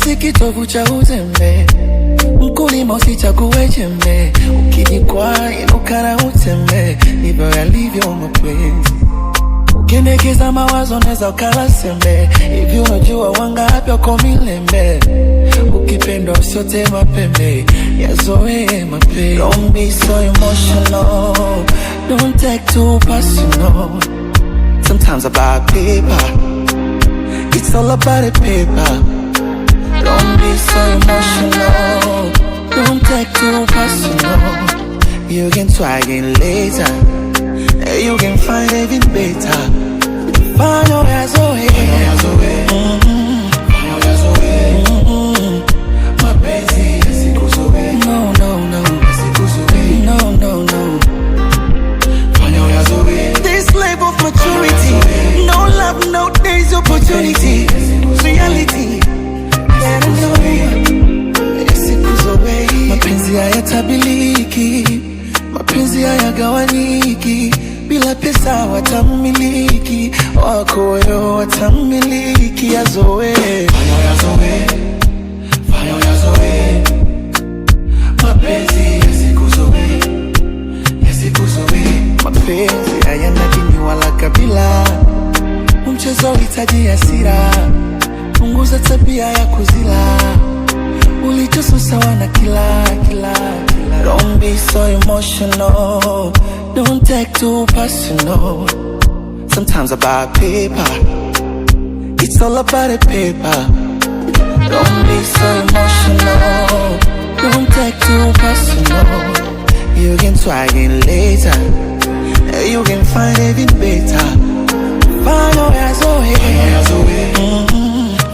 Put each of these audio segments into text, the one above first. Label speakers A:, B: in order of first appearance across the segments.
A: si kitovu cha uzembe, mkulima usichague jembe, ukijikwaa inuka na utembe, ndivyo yalivyo mapenzi. Ukiendekeza mawazo neza ukala sembe, hivi unajua wangapi wako milembe, ukipendwa usiote mapembe, yazoe mapenzi. Don't be so emotional, don't take too personal. Sometimes about paper, it's all about the paper. Don't be so emotional, don't take too personal. You can try again later, you can find even better. Find your ass away, mapenzi yasikuzoe. No, no, no, yasikuzoe. No, no, no. Find your ass away. This life of maturity, no love, no days opportunity. Reality, better know, yasikuzoe. Mapenzi hayatabiliki, mapenzi hayagawanyiki, bila pesa watamiliki, wako yo watamiliki, yazoe. Fanya yazoe, fanya yazoe, mapenzi yasikuzoe, yasikuzoe. Mapenzi hayana dini wala kabila, mchezo hitaji hasira, punguza tabia ya kuzila, ulichoso sawa na kila. Don't be so emotional, don't take too personal. Sometimes about paper, it's all about the paper. Don't be so emotional, don't take too personal. You can try again later, you can find even better. Find your ass away,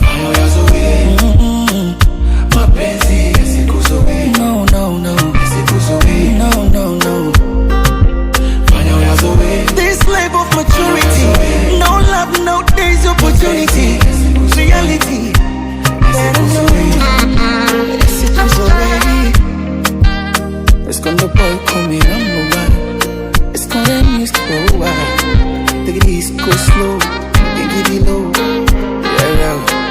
A: find your ass away. Mapenzi yasikuzoe. No, no, no, yasikuzoe. No, no, no. Find your ass away. This life of maturity, no love, no days opportunity. Reality, better know, yasikuzoe. It's gonna boy call me number one. It's gonna miss go wild. Take it easy, go slow, take it low. Yeah, yeah.